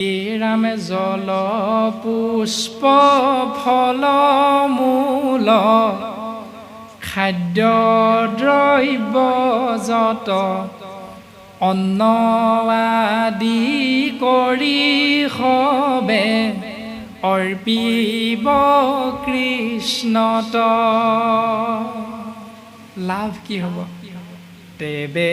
ৰামে জল পুষ্প ফল মূল খাদ্য দ্ৰব্য যত অন্ন আদি কৰি সবে অৰ্পিব কৃষ্ণত। লাভ কি হ'ব? তেবে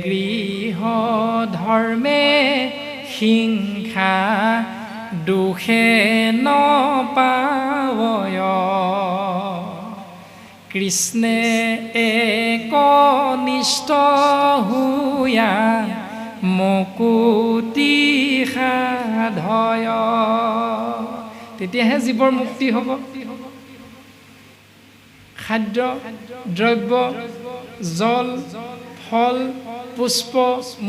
গৃহ ধৰ্মে হিংসা দুখে নপাৱয় কৃষ্ণে একনিষ্ঠ হুয়া মুকুতি সাধয়। তেতিয়াহে জীৱৰ মুক্তি হ'ব। খাদ্য দ্ৰব্য জল ফল পুষ্প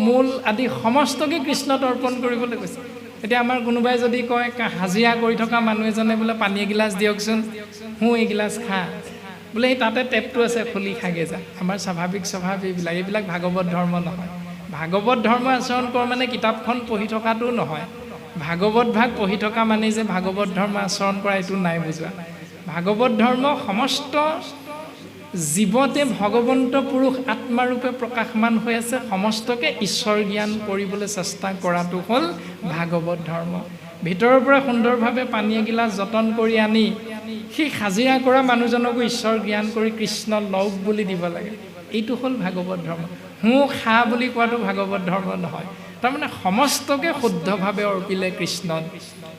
মূল আদি সমস্তকে কৃষ্ণত অৰ্পণ কৰিবলৈ কৈছে। এতিয়া আমাৰ কোনোবাই যদি কয় হাজিৰা কৰি থকা মানুহ এজনে বোলে পানী এগিলাচ দিয়কচোন, এগিলাচ খা, বোলে এই তাতে টেপটো আছে খুলি খাগে যা। আমাৰ স্বাভাৱিক স্বভাৱ এইবিলাক ভাগৱত ধৰ্ম নহয়। ভাগৱত ধৰ্ম আচৰণ কৰ মানে কিতাপখন পঢ়ি থকাটো নহয়। ভাগৱত ভাগ পঢ়ি থকা মানে যে ভাগৱত ধৰ্ম আচৰণ কৰা এইটো নাই বুজোৱা। ভাগৱত ধৰ্ম সমস্ত জীৱতে ভগৱন্ত পুৰুষ আত্মাৰূপে প্ৰকাশমান হৈ আছে, সমস্তকে ঈশ্বৰ জ্ঞান কৰিবলৈ চেষ্টা কৰাটো হ'ল ভাগৱত ধৰ্ম। ভিতৰৰ পৰা সুন্দৰভাৱে পানী এগিলাচ যতন কৰি আনি সেই হাজিৰা কৰা মানুহজনকো ঈশ্বৰ জ্ঞান কৰি কৃষ্ণ লওক বুলি দিব লাগে। এইটো হ'ল ভাগৱত ধৰ্ম। খা বুলি কোৱাটো ভাগৱত ধৰ্ম নহয়। তাৰমানে সমস্তকে শুদ্ধভাৱে অৰ্পিলে কৃষ্ণত।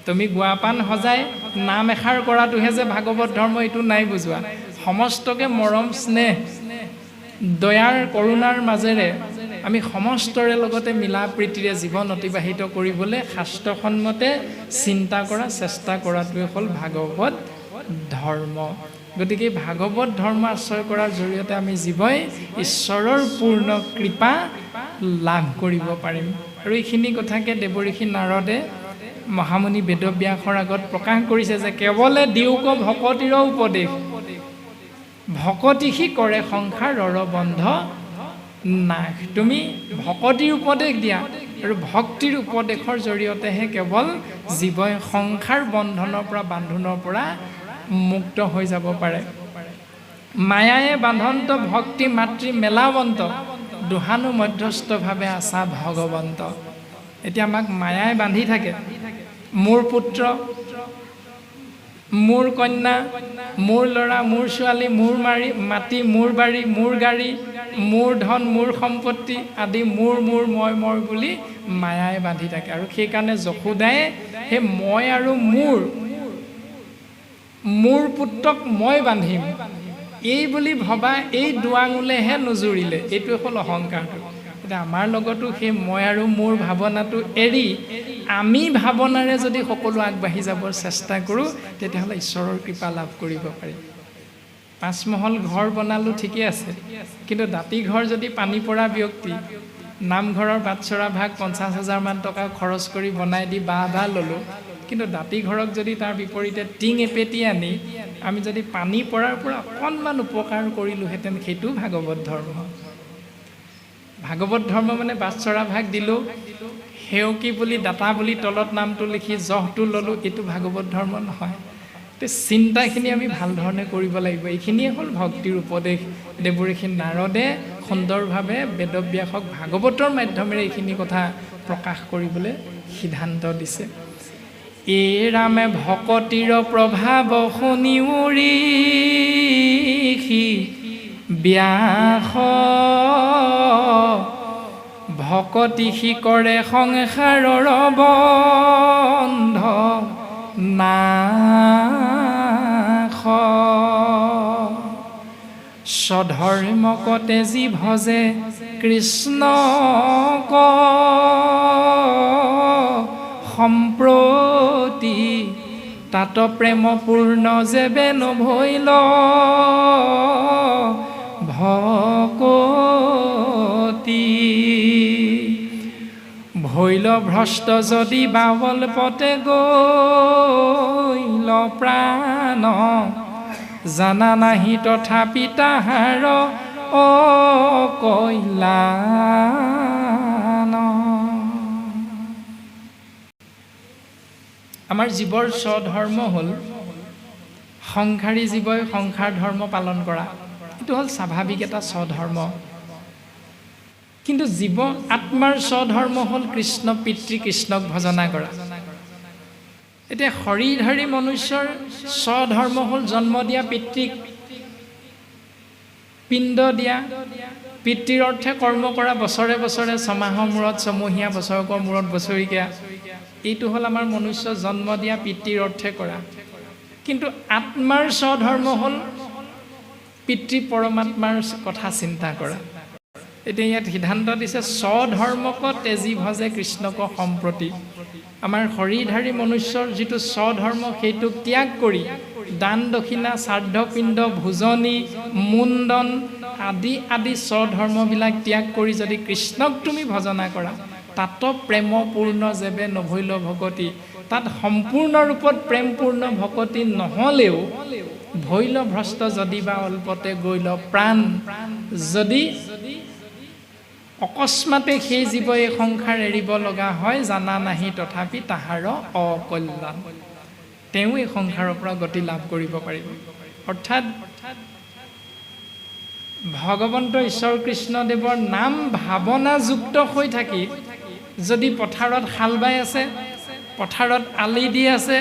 তুমি গুৱাপান সজাই নাম এষাৰ কৰাটোহে যে ভাগৱত ধৰ্ম, এইটো নাই বুজোৱা। সমস্তকে মৰম স্নেহ দয়াৰ কৰোণাৰ মাজেৰে আমি সমস্তৰে লগতে মিলা প্ৰীতিৰে জীৱন অতিবাহিত কৰিবলৈ শাস্ত্ৰসন্মতে চিন্তা কৰা চেষ্টা কৰাটোৱে হ'ল ভাগৱত ধৰ্ম। গতিকে ভাগৱত ধৰ্ম আশ্ৰয় কৰাৰ জৰিয়তে আমি জীৱই ঈশ্বৰৰ পূৰ্ণ কৃপা লাভ কৰিব পাৰিম। আৰু এইখিনি কথাকে দেৱঋষি নাৰদে মহামুনি বেদব্যাসৰ আগত প্ৰকাশ কৰিছে যে কেৱলে দিওক ভকতিৰ উপদেশ, ভকতিহি কৰে সংসাৰৰ বন্ধ নাশ। তুমি ভকতিৰ উপদেশ দিয়া আৰু ভক্তিৰ উপদেশৰ জৰিয়তেহে কেৱল জীৱই সংসাৰ বন্ধনৰ পৰা বান্ধোনৰ পৰা মুক্ত হৈ যাব পাৰে। মায়ায়ে বান্ধন্ত ভক্তি মাতৃ মেলাৱন্ত দুহানো মধ্যস্থভাৱে আছা ভগৱন্ত। এতিয়া আমাক মায়াই বান্ধি থাকে। মোৰ পুত্ৰ, মোৰ কন্যা, মোৰ ল'ৰা, মোৰ ছোৱালী, মোৰ মাটি, মোৰ বাৰী, মোৰ গাড়ী, মোৰ ধন, মোৰ সম্পত্তি আদি মোৰ মই বুলি মায়াই বান্ধি থাকে। আৰু সেইকাৰণে যশোদাই সেই মই আৰু মোৰ পুত্ৰক মই বান্ধিম এই বুলি ভবা এই দুৱাঙুলেহে নুজুৰিলে। এইটোৱে হ'ল অহংকাৰটো। এতিয়া আমাৰ লগতো সেই মই আৰু মোৰ ভাৱনাটো এৰি আমি ভাৱনাৰে যদি সকলো আগবাঢ়ি যাবৰ চেষ্টা কৰোঁ, তেতিয়াহ'লে ঈশ্বৰৰ কৃপা লাভ কৰিব পাৰি। 5 মহল ঘৰ বনালোঁ ঠিকে আছে, কিন্তু দাঁতি ঘৰ যদি পানী পৰা ব্যক্তি, নামঘৰৰ বাটচৰা ভাগ 50,000 মান টকা খৰচ কৰি বনাই দি বাহ ল'লোঁ, কিন্তু দাঁতি ঘৰক যদি তাৰ বিপৰীতে টিং এপেটি আনি আমি যদি পানী পৰাৰ পৰা অকণমান উপকাৰ কৰিলোঁহেঁতেন, সেইটো ভাগৱত ধৰ্ম। ভাগৱত ধৰ্ম মানে বাটচৰা ভাগ দিলোঁ, সেৱকী বুলি দাতা বুলি তলত নামটো লিখি জহটো ল'লোঁ, এইটো ভাগৱত ধৰ্ম নহয়। চিন্তাখিনি আমি ভাল ধৰণে কৰিব লাগিব। এইখিনিয়ে হ'ল ভক্তিৰ উপদেশ। দেৱঋষি নাৰদে সুন্দৰভাৱে বেদব্যাসক ভাগৱতৰ মাধ্যমেৰে এইখিনি কথা প্ৰকাশ কৰিবলৈ সিদ্ধান্ত দিছে। এই ৰামে ভকতিৰ প্ৰভাৱ শুনি ঋষি ব্যাস ভকতিহি কৰে সংসাৰৰ বন্ধ নাশ। স্বধৰ্মকতে যি ভজে কৃষ্ণক সম্প্ৰতি তাত প্ৰেমপূৰ্ণ যেবে নভৈল ভকতি। ভৈল ভ্ৰষ্ট যদি বাৱল পতে গৈল প্ৰাণ, জানা নাহি তথাপি তাহাৰ অকল্যাণ। আমাৰ জীৱৰ স্বধৰ্ম হ'ল সংসাৰী জীৱই সংসাৰ ধৰ্ম পালন কৰা, এইটো হ'ল স্বাভাৱিক এটা স্বধৰ্ম। কিন্তু জীৱ আত্মাৰ স্বধৰ্ম হ'ল কৃষ্ণ পিতৃ কৃষ্ণক ভজনা কৰা। এতিয়া শৰীৰধাৰী মনুষ্যৰ স্বধৰ্ম হ'ল জন্ম দিয়া পিতৃক, পিণ্ড দিয়া, পিতৃৰ অৰ্থে কৰ্ম কৰা, বছৰে বছৰে, ছমাহৰ মূৰত ছমহীয়া, বছৰেকৰ মূৰত বছৰেকীয়া, এইটো হ'ল আমাৰ মনুষ্য জন্ম দিয়া পিতৃৰ অৰ্থে কৰা। কিন্তু আত্মাৰ স্বধৰ্ম হ'ল পিতৃ পৰমাত্মাৰ কথা চিন্তা কৰা। এতিয়া ইয়াত সিদ্ধান্ত দিছে স্বধৰ্মক তেজী ভজে কৃষ্ণক সম্প্ৰতি। আমাৰ শৰীৰধাৰী মনুষ্যৰ যিটো স্বধৰ্ম সেইটোক ত্যাগ কৰি দান দক্ষিণা, শ্ৰাদ্ধপিণ্ড, ভোজনী, মুণ্ডন আদি আদি স্বধৰ্মবিলাক ত্যাগ কৰি যদি কৃষ্ণক তুমি ভজনা কৰা, তাত প্ৰেমপূৰ্ণ যেবে নভৈল ভকতি, তাত সম্পূৰ্ণ ৰূপত প্ৰেমপূৰ্ণ ভকতি নহ'লেও ভৈল ভ্ৰষ্ট যদি বা অল্পতে গৈল প্ৰাণ, যদি অকস্মাতে সেই জীৱ এই সংসাৰ এৰিব লগা হয়, জানা নাহি তথাপি তাহাৰ অকল্যাণ, তেওঁ এই সংসাৰৰ পৰা গতি লাভ কৰিব পাৰিব। অৰ্থাৎ ভগৱন্ত ঈশ্বৰ কৃষ্ণদেৱৰ নাম ভাৱনাযুক্ত হৈ থাকি যদি পথাৰত হাল বাই আছে, পথাৰত আলি দি আছে,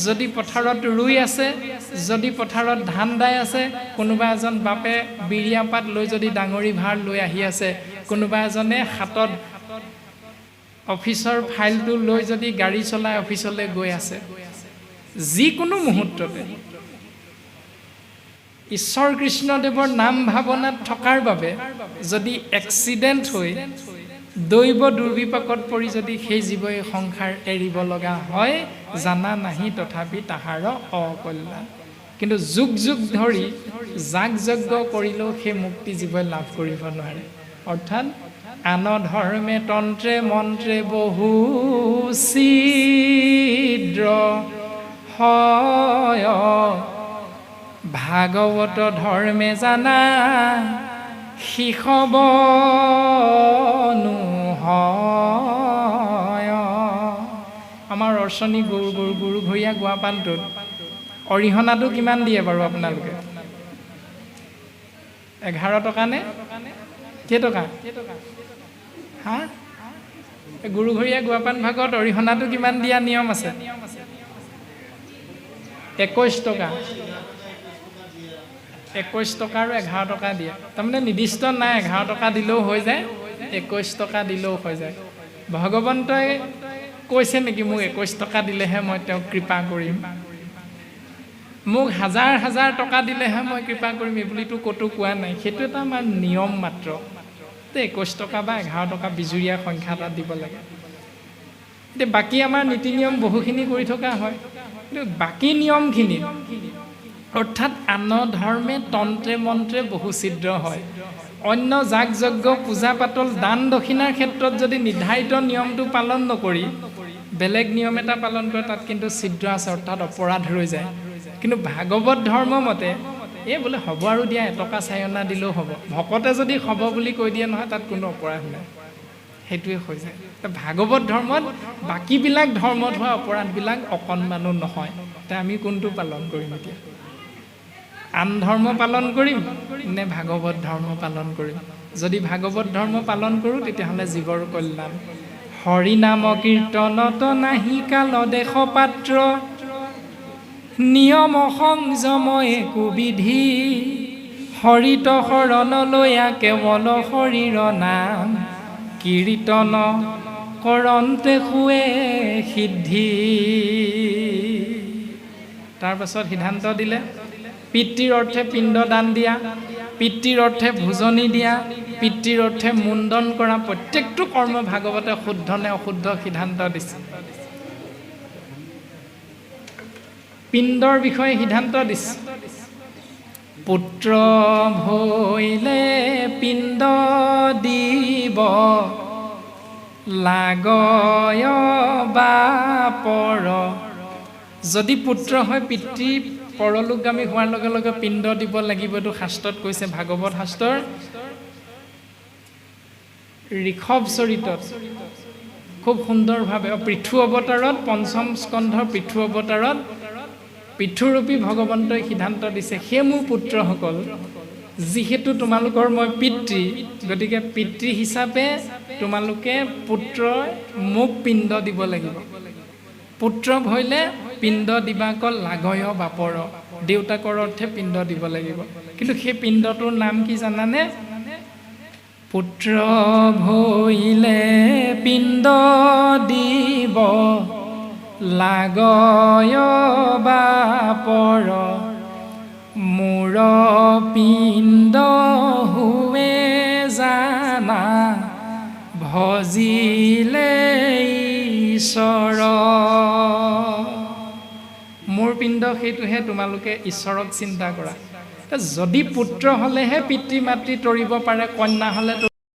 যদি পথাৰত ৰুই আছে, যদি পথাৰত ধান দাই আছে, কোনোবা এজন বাপে বিৰিয়া পাত লৈ যদি ডাঙৰি ভাৰ লৈ আহি আছে, কোনোবা এজনে হাতত অফিচৰ ফাইলটো লৈ যদি গাড়ী চলাই অফিচলৈ গৈ আছে, যিকোনো মুহূৰ্ততে ঈশ্বৰ কৃষ্ণদেৱৰ নাম ভাৱনাত থকাৰ বাবে যদি এক্সিডেণ্ট হৈ দৈৱ দুৰ্বিপাকত পৰি যদি সেই জীৱই সংসাৰ এৰিব লগা হয়, জানা নাহি তথাপি তাহাৰ অকল্যাণ। কিন্তু যুগ যুগ ধৰি যাগ যজ্ঞ কৰিলেও সেই মুক্তি জীৱই লাভ কৰিব নোৱাৰে। অৰ্থাৎ আন ধৰ্মে তন্ত্ৰে মন্ত্ৰে বহু ছিদ্ৰ হয়, ভাগৱত ধৰ্মে জানা শিখবনো হয়। আমাৰ অৰ্চনী গুৰু ঘৰীয়া গুৱাপানটোত অৰিহণাটো কিমান দিয়ে বাৰু আপোনালোকে? 11 টকা নে কেইটকা? হা, গুৰু ঘৰীয়া গুৱাপান ভাগত অৰিহণাটো কিমান দিয়া নিয়ম আছে? 21 টকা। 21 টকা আৰু 11 টকা দিয়ে। তাৰমানে নিৰ্দিষ্ট নাই, 11 টকা দিলেও হৈ যায়, 21 টকা দিলেও হৈ যায়। ভগৱন্তই কৈছে নেকি মোক 21 টকা দিলেহে মই তেওঁক কৃপা কৰিম, মোক 1000 টকা দিলেহে মই কৃপা কৰিম, এই বুলিতো ক'তো কোৱা নাই। সেইটো এটা আমাৰ নিয়ম মাত্ৰ। 21 টকা বা 11 টকা বিজুৰীয়া সংখ্যা এটা দিব লাগে। এতিয়া বাকী আমাৰ নীতি নিয়ম বহুখিনি কৰি থকা হয়, কিন্তু বাকী নিয়মখিনি অৰ্থাৎ আন ধৰ্মে তন্ত্ৰে মন্ত্ৰে বহু ছিদ্ৰ হয়। অন্য যাগ যজ্ঞ পূজা পাতল দান দক্ষিণাৰ ক্ষেত্ৰত যদি নিৰ্ধাৰিত নিয়মটো পালন নকৰি বেলেগ নিয়ম এটা পালন কৰে, তাত কিন্তু ছিদ্ৰ আছে, অৰ্থাৎ অপৰাধ ৰৈ যায়। কিন্তু ভাগৱত ধৰ্ম মতে এই বোলে হ'ব আৰু দিয়া, 1 টকা 4 অনা দিলেও হ'ব, ভকতে যদি হ'ব বুলি কৈ দিয়ে নহয়, তাত কোনো অপৰাধ নাই, সেইটোৱে হৈ যায়। ভাগৱত ধৰ্মত বাকীবিলাক ধৰ্মত হোৱা অপৰাধবিলাক অকণমানো নহয়। এতিয়া আমি কোনটো পালন কৰিম? এতিয়া আন ধৰ্ম পালন কৰিম নে ভাগৱত ধৰ্ম পালন কৰিম? যদি ভাগৱত ধৰ্ম পালন কৰোঁ তেতিয়াহ'লে জীৱৰ কল্যাণ। হৰি নাম কীৰ্তনত নাহি কাল দেশ পাত্ৰ, নিয়ম সংযম একো বিধি, হৰিত শৰণ লৈয়া কেৱল শৰীৰ নাম, কীৰ্তন কৰন্তে শুৱে সিদ্ধি। তাৰপাছত সিদ্ধান্ত দিলে পিতৃৰ অৰ্থে পিণ্ড দান দিয়া, পিতৃৰ অৰ্থে ভোজনী দিয়া, পিতৃৰ অৰ্থে মুণ্ডন কৰা, প্ৰত্যেকটো কৰ্ম ভাগৱতে শুদ্ধ নে অশুদ্ধ সিদ্ধান্ত দিছে। পিণ্ডৰ বিষয়ে সিদ্ধান্ত দিছে। পুত্ৰ ভৈলে পিণ্ড দিব লাগয় বাপৰ। যদি পুত্ৰ হয় পিতৃ পৰলোকগামী হোৱাৰ লগে লগে পিণ্ড দিব লাগিব, এইটো শাস্ত্ৰত কৈছে। ভাগৱত শাস্ত্ৰৰ ঋষভ চৰিতত খুব সুন্দৰভাৱে পৃথু অৱতাৰত পঞ্চম স্কন্ধৰ পৃথু অৱতাৰত পৃথুৰূপী ভগৱন্তই সিদ্ধান্ত দিছে, সেই মোৰ পুত্ৰসকল, যিহেতু তোমালোকৰ মই পিতৃ, গতিকে পিতৃ হিচাপে তোমালোকে পুত্ৰই মোক পিণ্ড দিব লাগিব। পুত্ৰ ভৈলে পিণ্ড দিবাক লাগয় বাপৰ, দেউতাকৰ অৰ্থে পিণ্ড দিব লাগিব। কিন্তু সেই পিণ্ডটোৰ নাম কি জানানে? পুত্ৰ ভৈলে পিণ্ড দিব লাগয় বাপৰ, মোৰ পিণ্ড হুৱে জানা ভজিলে ঈশ্বৰ। মোৰ পিণ্ড সেইটোহে তোমালোকে ঈশ্বৰক চিন্তা কৰা। যদি পুত্ৰ হ'লেহে পিতৃ মাতৃ তৰিব পাৰে, কন্যা হ'লে